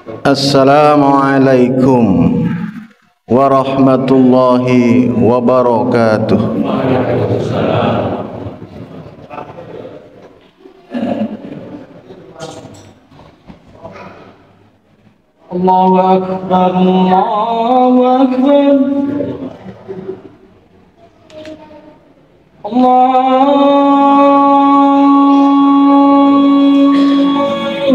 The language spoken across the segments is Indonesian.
Assalamualaikum warahmatullahi wabarakatuh. Allahu Akbar, Allahu Akbar, Allahu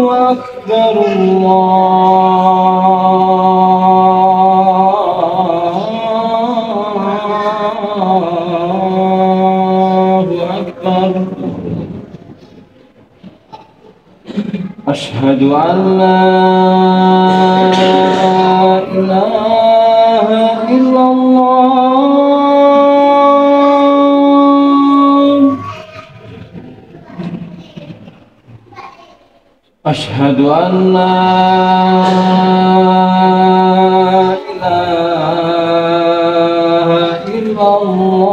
Akbar, Allahu Akbar. Ashhadu an la ilaha illallah. Ashhadu an la ilaha illallah.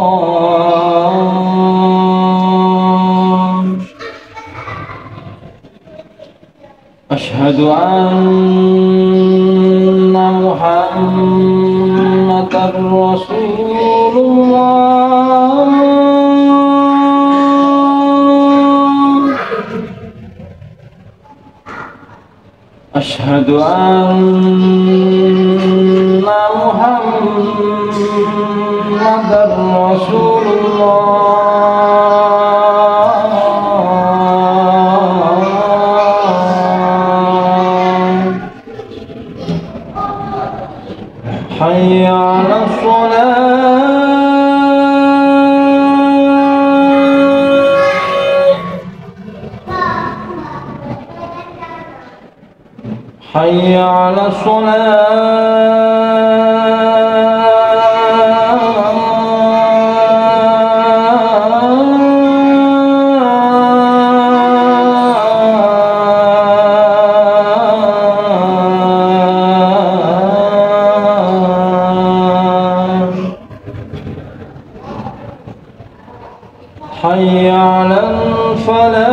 Ashhadu anna Muhammadar Rasulullah. Ashhadu anna Muhammadar Rasulullah. حي على الصلاة. حي على حي على الفلاح.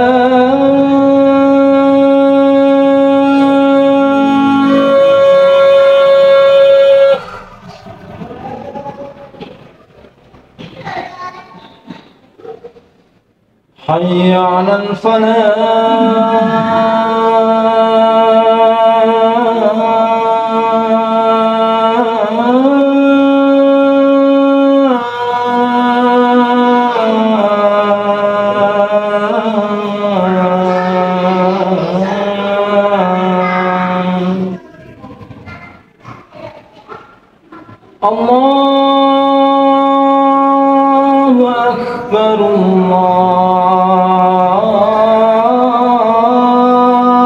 حي على Allahu Akbar,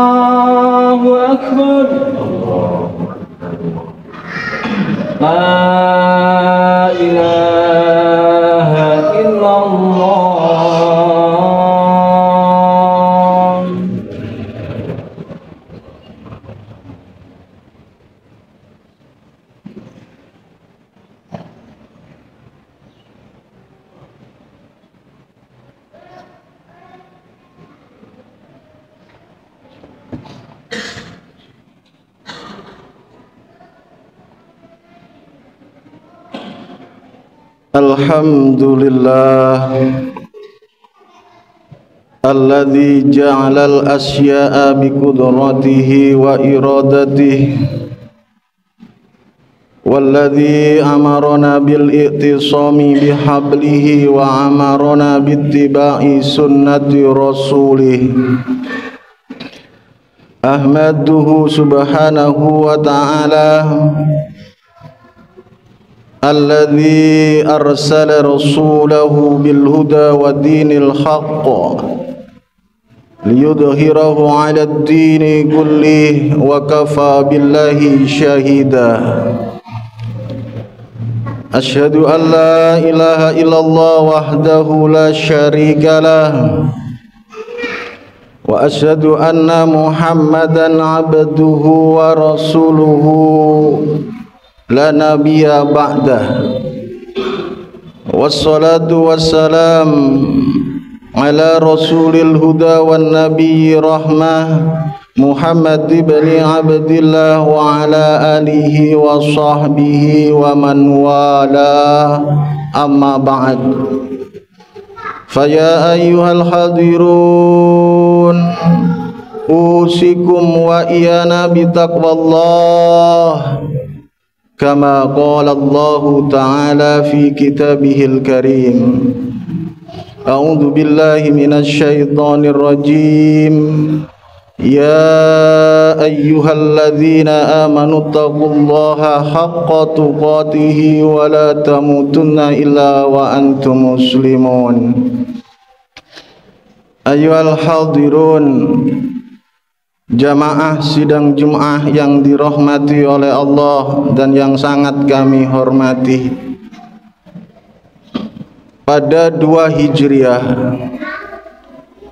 Allahu Akbar. La ilaha illallah. Alhamdulillah alladzi ja'alal asya'a biqudratihi wa iradatihi walladzi amarana bil i'tisami bihablihi wa amarana bittiba'i sunnati rasulih. Ahmaduhu subhanahu wa ta'ala alladzi arsala rasulahu bil huda wa dinil haqq liyudhhirahu 'ala ad-dini kullihi wa kafa billahi shahida. Asyhadu an la ilaha illallah wahdahu la syarika lah wa asyhadu anna Muhammadan 'abduhu wa rasuluhu la nabiyya ba'dah. Wassalatu wassalam ala rasulil huda wan nabi rahmah Muhammad ibn Abdillah wa ala alihi wa sahbihi wa man wala, amma ba'd. Faya ayyuhal hadirun, usikum wa iyana bitaqwallah kama qala Allah ta'ala fi kitabihil karim. A'udzu billahi minasy syaithanir rajim. Ya ayyuhalladzina amanu taqullaha haqqa tuqatih wa la tamutunna illa wa antum muslimun. Ayyuhal hadirun, jamaah sidang Jumat yang dirahmati oleh Allah dan yang sangat kami hormati. Pada 2 Hijriah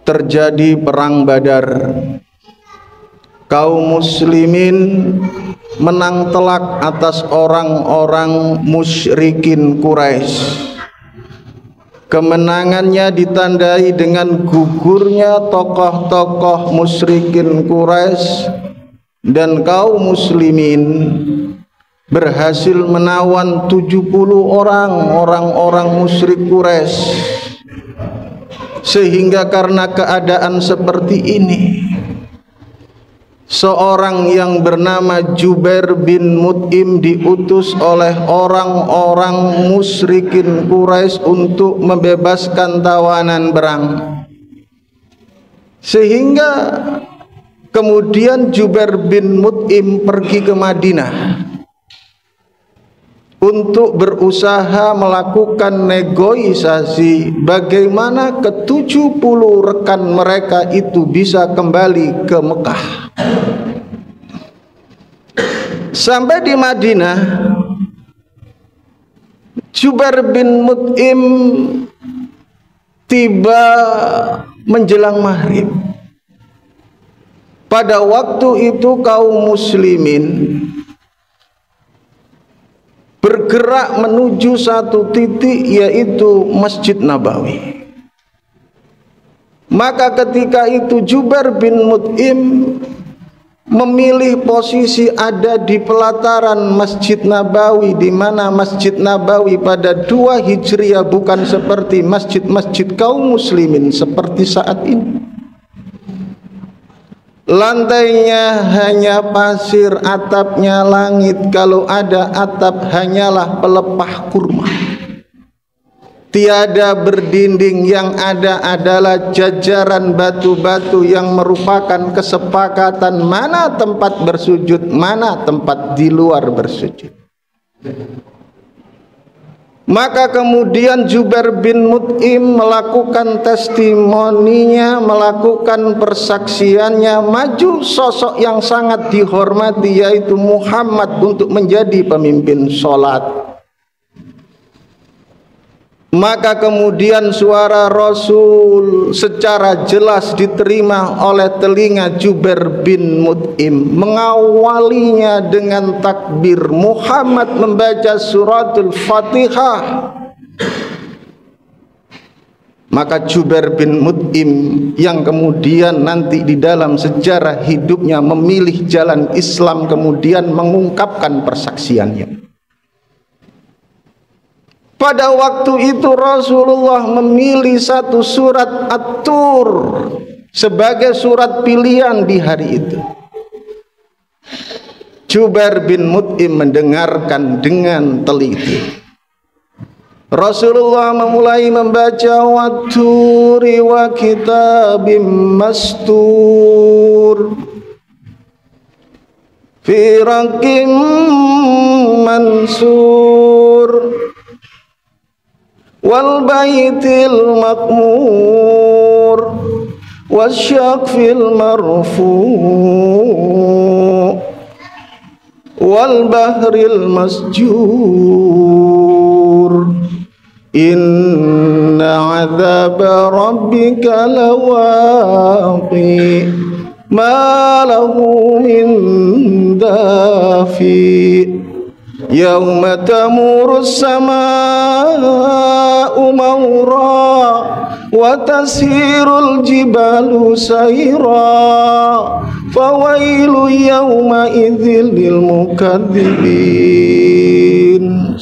terjadi perang Badar. Kaum muslimin menang telak atas orang-orang musyrikin Quraisy. Kemenangannya ditandai dengan gugurnya tokoh-tokoh musyrikin Quraisy, dan kaum muslimin berhasil menawan 70 orang musyrik Quraisy. Sehingga karena keadaan seperti ini, seorang yang bernama Jubair bin Mut'im diutus oleh orang-orang musyrikin Quraisy untuk membebaskan tawanan perang. Sehingga kemudian Jubair bin Mut'im pergi ke Madinah untuk berusaha melakukan negosiasi bagaimana ke-70 rekan mereka itu bisa kembali ke Mekah. Sampai di Madinah, Jubair bin Mut'im tiba menjelang maghrib. Pada waktu itu kaum muslimin bergerak menuju satu titik, yaitu Masjid Nabawi. Maka ketika itu Jubair bin Mut'im memilih posisi ada di pelataran Masjid Nabawi, di mana Masjid Nabawi pada 2 Hijriah bukan seperti masjid-masjid kaum muslimin seperti saat ini. Lantainya hanya pasir, atapnya langit, kalau ada atap hanyalah pelepah kurma. Tiada berdinding, yang ada adalah jajaran batu-batu yang merupakan kesepakatan mana tempat bersujud, mana tempat di luar bersujud. Maka kemudian Jubair bin Mut'im melakukan testimoninya, melakukan persaksiannya, maju sosok yang sangat dihormati yaitu Muhammad untuk menjadi pemimpin sholat. Maka kemudian suara Rasul secara jelas diterima oleh telinga Jubair bin Mut'im. Mengawalinya dengan takbir, Muhammad membaca suratul Fatihah. Maka Jubair bin Mut'im yang kemudian nanti di dalam sejarah hidupnya memilih jalan Islam, kemudian mengungkapkan persaksiannya. Pada waktu itu Rasulullah memilih satu surat At-Tur sebagai surat pilihan di hari itu. Jubair bin Mut'im mendengarkan dengan teliti. Rasulullah memulai membaca Wat-Turi wa kitabim mastur fi raqim mansur wal baitil maqmur wasyaqfil marfu' wal bahril masjur inna azaba rabbika lawaqi ma lahu min dafi yawma tamurus samaa'u mawra wa tasirul jibalu sayra fawailu yawma idzil lil mukadzibin.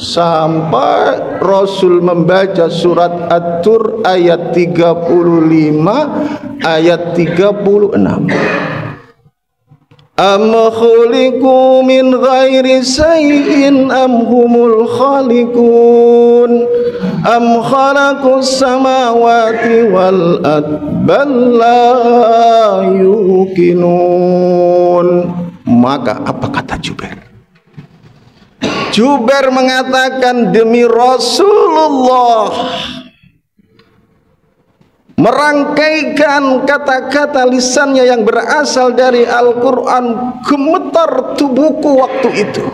Sampai Rasul membaca surat At-Tur ayat 35 ayat 36. Am khuliqu min ghairi sayyin am humul khaliqun am khalaqus samawati wal bal la yuqinun. Maka apa kata Jubair? Jubair mengatakan, demi Rasulullah, merangkaikan kata-kata lisannya yang berasal dari Al-Quran, gemetar tubuhku waktu itu.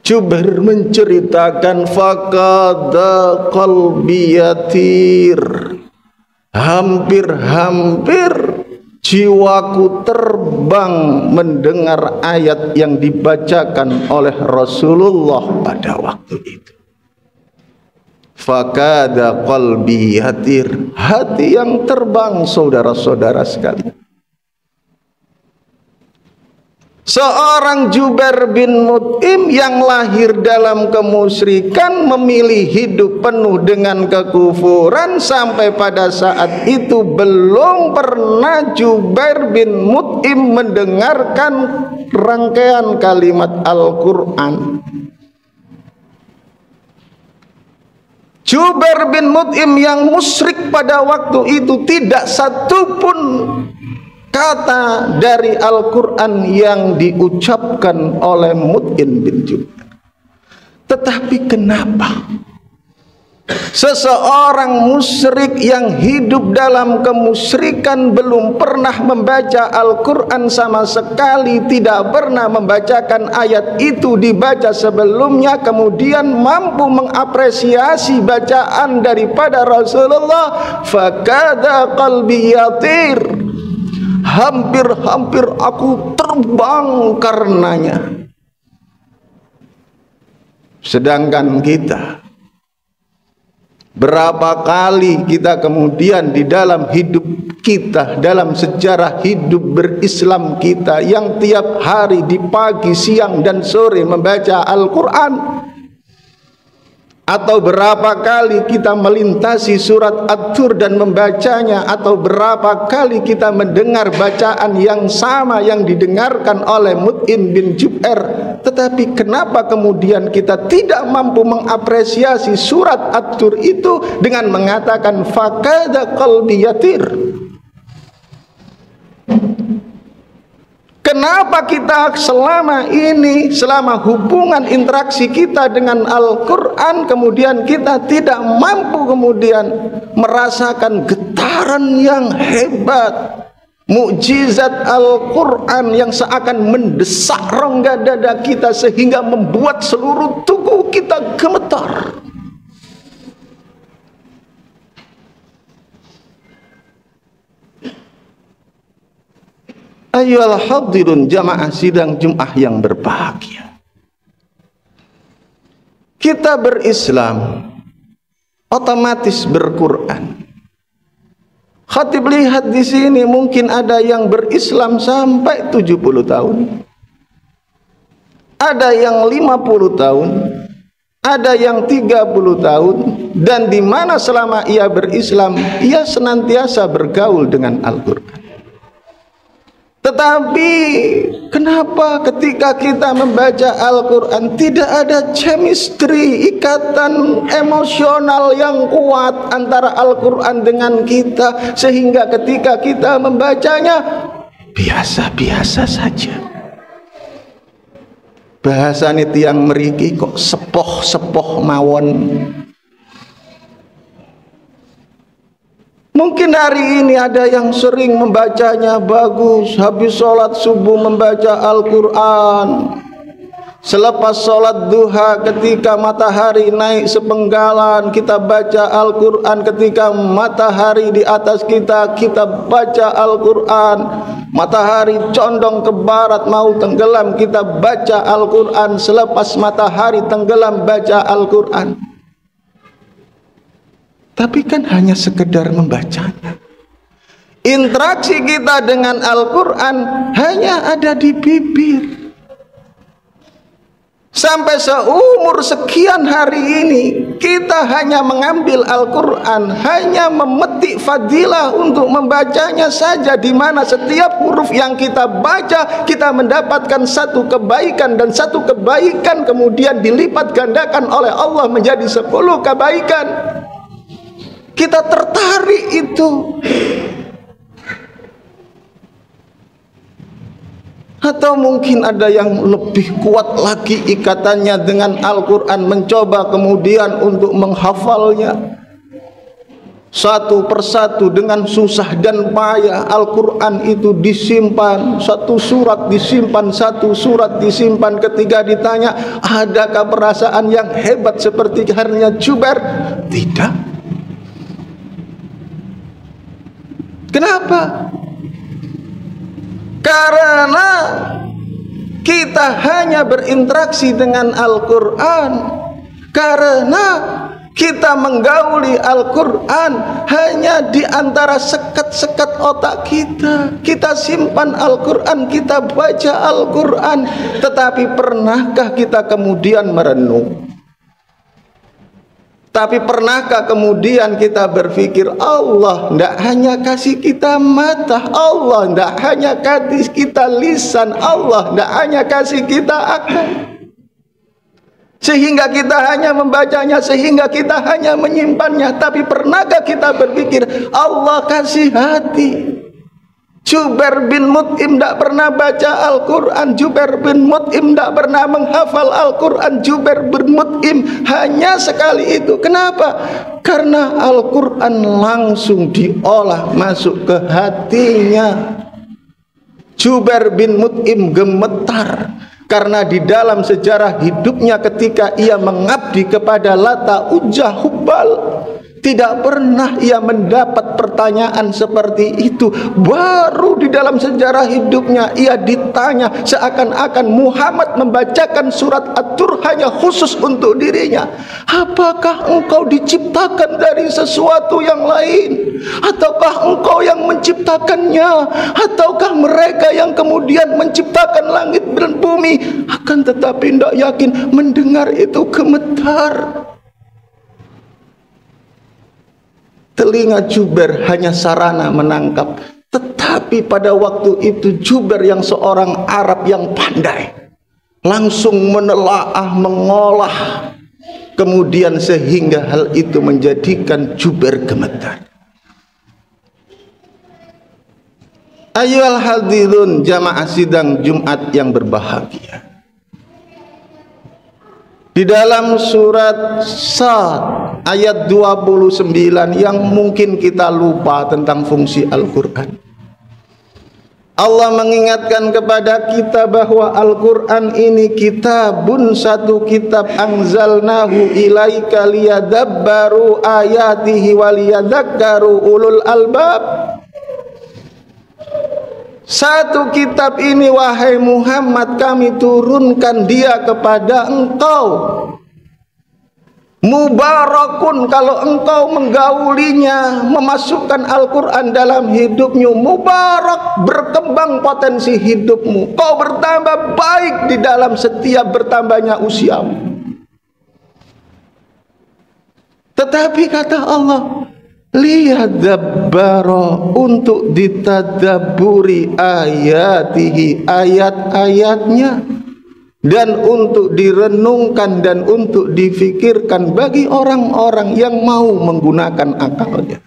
Jubair menceritakan, faqada qalbi yatir, hampir-hampir jiwaku terbang mendengar ayat yang dibacakan oleh Rasulullah pada waktu itu. Fakada qalbi yatir, hati yang terbang, saudara-saudara sekalian. Seorang Jubair bin Mut'im yang lahir dalam kemusyrikan, memilih hidup penuh dengan kekufuran, sampai pada saat itu belum pernah Jubair bin Mut'im mendengarkan rangkaian kalimat Al-Quran. Jubair bin Mut'im yang musyrik pada waktu itu, tidak satupun kata dari Al-Quran yang diucapkan oleh Mut'im bin Jubair. Tetapi kenapa seseorang musyrik yang hidup dalam kemusyrikan, belum pernah membaca Al-Quran sama sekali, tidak pernah membacakan ayat itu dibaca sebelumnya, kemudian mampu mengapresiasi bacaan daripada Rasulullah? Fakada qalbi yatir, hampir-hampir aku terbang karenanya. Sedangkan kita, berapa kali kita kemudian di dalam hidup kita, dalam sejarah hidup berislam kita, yang tiap hari di pagi, siang dan sore membaca Al-Quran? Atau berapa kali kita melintasi surat At-Tur dan membacanya? Atau berapa kali kita mendengar bacaan yang sama yang didengarkan oleh Mut'im bin Jubair? Tetapi kenapa kemudian kita tidak mampu mengapresiasi surat At-Tur itu dengan mengatakan fakada qalbi yatir? Kenapa kita selama ini, selama hubungan interaksi kita dengan Al-Quran, kemudian kita tidak mampu kemudian merasakan getaran yang hebat, mukjizat Al-Quran yang seakan mendesak rongga dada kita sehingga membuat seluruh tubuh kita gemetar? Ayyuhal hadirun, jamaah sidang Jumat yang berbahagia. Kita berislam otomatis berquran. Khatib lihat di sini, mungkin ada yang berislam sampai 70 tahun. Ada yang 50 tahun, ada yang 30 tahun, dan di mana selama ia berislam, ia senantiasa bergaul dengan Al-Quran. Tetapi kenapa ketika kita membaca Al-Quran tidak ada chemistry, ikatan emosional yang kuat antara Al-Quran dengan kita, sehingga ketika kita membacanya biasa-biasa saja? Bahasane tiyang mriki kok sepoh-sepoh mawon. Mungkin hari ini ada yang sering membacanya bagus, habis sholat subuh membaca Al-Quran, selepas sholat duha ketika matahari naik sepenggalan kita baca Al-Quran, ketika matahari di atas kita, kita baca Al-Quran, matahari condong ke barat mau tenggelam kita baca Al-Quran, selepas matahari tenggelam baca Al-Quran. tapi kan hanya sekedar membacanya. Interaksi kita dengan Al-Quran hanya ada di bibir. Sampai seumur sekian hari ini kita hanya mengambil Al-Quran, hanya memetik fadilah untuk membacanya saja, di mana setiap huruf yang kita baca kita mendapatkan satu kebaikan, dan satu kebaikan kemudian dilipat gandakan oleh Allah menjadi 10 kebaikan. Kita tertarik itu. Atau mungkin ada yang lebih kuat lagi ikatannya dengan Al-Quran, mencoba kemudian untuk menghafalnya satu persatu dengan susah dan payah. Al-Quran itu disimpan, satu surat disimpan, satu surat disimpan. Ketika ditanya, adakah perasaan yang hebat seperti halnya Jubair? Tidak. Kenapa? Karena kita hanya berinteraksi dengan Al-Quran, karena kita menggauli Al-Quran hanya di antara sekat-sekat otak kita. Kita simpan Al-Quran, kita baca Al-Quran, tetapi pernahkah kita kemudian merenung? Tapi pernahkah kemudian kita berpikir, Allah tidak hanya kasih kita mata, Allah tidak hanya kasih kita lisan, Allah tidak hanya kasih kita akal, sehingga kita hanya membacanya, sehingga kita hanya menyimpannya. Tapi pernahkah kita berpikir, Allah kasih hati? Jubair bin Mut'im tidak pernah baca Al-Quran, Jubair bin Mut'im tidak pernah menghafal Al-Quran, Jubair bin Mut'im hanya sekali itu. Kenapa? Karena Al-Quran langsung diolah masuk ke hatinya. Jubair bin Mut'im gemetar karena di dalam sejarah hidupnya ketika ia mengabdi kepada Lata, Uzzah, Hubal, tidak pernah ia mendapat pertanyaan seperti itu. Baru di dalam sejarah hidupnya ia ditanya, seakan-akan Muhammad membacakan surat At-Tur hanya khusus untuk dirinya. Apakah engkau diciptakan dari sesuatu yang lain? Ataukah engkau yang menciptakannya? Ataukah mereka yang kemudian menciptakan langit dan bumi? Akan tetapi tidak yakin, mendengar itu gemetar. Telinga Jubair hanya sarana menangkap, tetapi pada waktu itu Jubair yang seorang Arab yang pandai langsung menelaah, mengolah, kemudian sehingga hal itu menjadikan Jubair gemetar. Ayyuhal hadirun jamaah sidang Jumat yang berbahagia, di dalam surat Sad ayat 29 yang mungkin kita lupa tentang fungsi Al-Quran, Allah mengingatkan kepada kita bahwa Al-Quran ini kitabun, satu kitab, anzalnahu ilaika liyadabbaru ayatihi waliyadakkaru ulul albab. Satu kitab ini wahai Muhammad kami turunkan dia kepada engkau, mubarakun, kalau engkau menggaulinya, memasukkan Al-Quran dalam hidupmu, mubarak, berkembang potensi hidupmu, kau bertambah baik di dalam setiap bertambahnya usiamu. Tetapi kata Allah, liyadabbara, untuk ditadaburi ayatihi, ayat-ayatnya, dan untuk direnungkan dan untuk difikirkan bagi orang-orang yang mau menggunakan akalnya.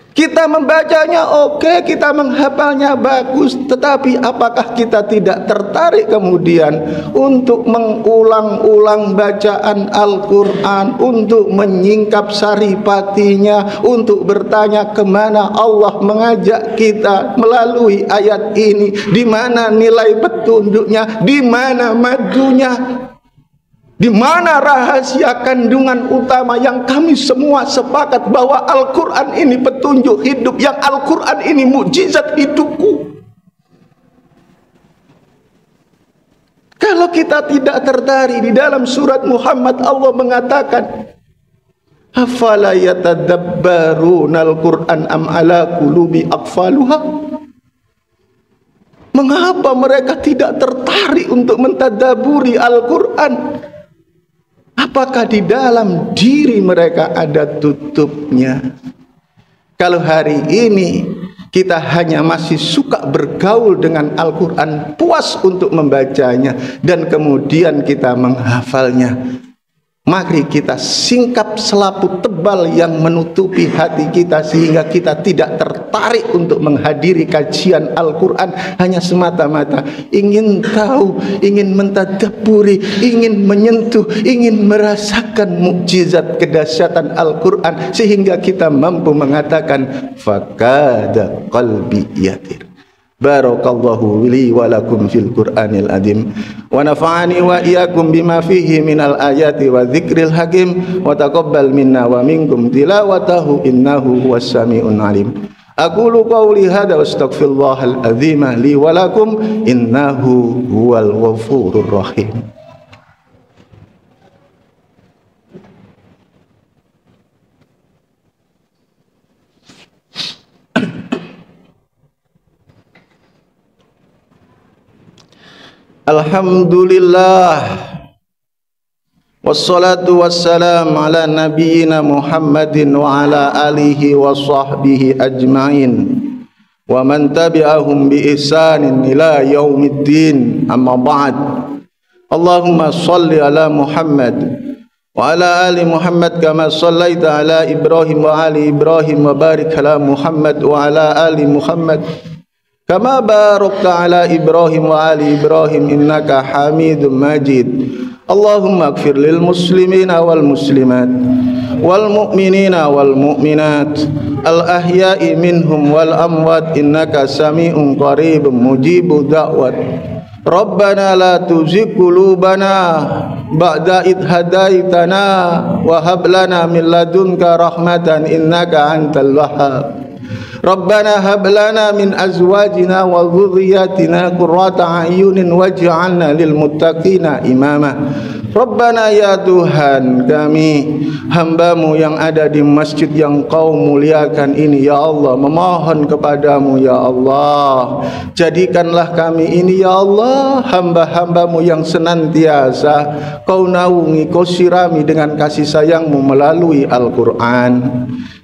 Kita membacanya oke, kita menghafalnya bagus, tetapi apakah kita tidak tertarik kemudian untuk mengulang-ulang bacaan Al-Quran, untuk menyingkap saripatinya, untuk bertanya kemana Allah mengajak kita melalui ayat ini, di mana nilai petunjuknya, di mana madunya, di mana rahasia kandungan utama yang kami semua sepakat bahwa Al-Quran ini petunjuk hidup, yang Al-Quran ini mukjizat hidupku. Kalau kita tidak tertarik, di dalam surat Muhammad Allah mengatakan, Afala yatadabbarunal Qur'an am ala qulubi aqfaluha? Mengapa mereka tidak tertarik untuk mentadaburi Al-Quran? Apakah di dalam diri mereka ada tutupnya? Kalau hari ini kita hanya masih suka bergaul dengan Al-Quran, puas untuk membacanya, dan kemudian kita menghafalnya, mari kita singkap selaput tebal yang menutupi hati kita sehingga kita tidak tertarik untuk menghadiri kajian Al-Quran, hanya semata-mata ingin tahu, ingin mentadabburi, ingin menyentuh, ingin merasakan mukjizat kedahsyatan Al-Quran sehingga kita mampu mengatakan fakada qalbi yatir. Barakallahu li wa lakum fil Qur'anil azim wa nafa'ani wa iyyakum bima fihi minal ayati wa dzikril hakim wa taqabbal minna wa minkum tilawatahu innahu huwas samiun alim. Aqulu qawli hadza wa astaghfirullahal azim li wa lakum innahu huwal ghafurur rahim. Alhamdulillah wassalatu wassalam ala nabiyyina Muhammadin wa ala alihi wa sahbihi ajma'in wa man tabi'ahum bi ihsanin ila yaumiddin, amma ba'd. Allahumma salli ala Muhammad wa ala ali Muhammad kama sallaita ala Ibrahim wa ali Ibrahim wa barik ala Muhammad wa ala ali Muhammad kama barakta ala Ibrahim wa ali Ibrahim innaka Hamidum Majid. Allahumma ighfir lil muslimina wal muslimat wal mu'minina wal mu'minat al ahya'i minhum wal amwat innaka sami'un qaribun mujibu da'wat. Rabbana la tuzigh qulubana ba'da idh hadaitana wa hab lana min ladunka rahmatan innaka antal wahhab. Rabbana hab lana min azwajina wa dhurriyyatina qurrata a'yunin waj'alna lil muttaqina imama. Rabbana ya Tuhan kami, hamba-Mu yang ada di masjid yang Kau muliakan ini, ya Allah, memohon kepadamu ya Allah, jadikanlah kami ini ya Allah hamba-hamba-Mu yang senantiasa Kau naungi, Kau sirami dengan kasih sayang-Mu melalui Al-Quran.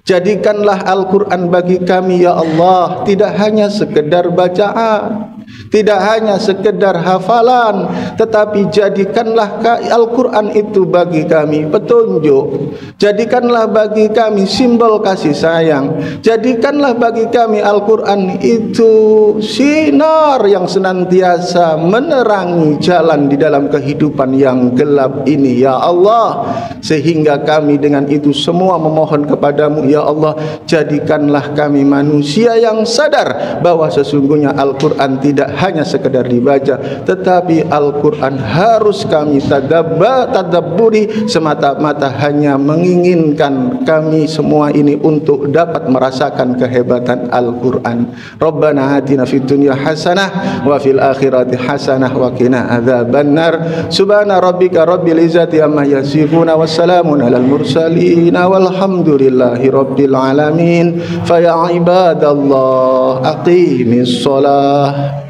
Jadikanlah Al-Quran bagi kami ya Allah tidak hanya sekedar bacaan, tidak hanya sekedar hafalan, tetapi jadikanlah Al-Quran itu bagi kami petunjuk. Jadikanlah bagi kami simbol kasih sayang. Jadikanlah bagi kami Al-Quran itu sinar yang senantiasa menerangi jalan di dalam kehidupan yang gelap ini ya Allah. Sehingga kami dengan itu semua memohon kepadamu ya Allah, jadikanlah kami manusia yang sadar bahwa sesungguhnya Al-Quran tidak hanya sekedar dibaca, tetapi Al-Quran harus kami tadabburi semata-mata hanya menginginkan kami semua ini untuk dapat merasakan kehebatan Al-Quran. Rabbana atina fid dunya hasanah wa fil akhirati hasanah wa qina adzabannar. Subhana rabbika rabbil izzati amma yasifun wa salamun alal mursalin walhamdulillahi rabbil alamin. Fa ya ibadallah aqimis shalah.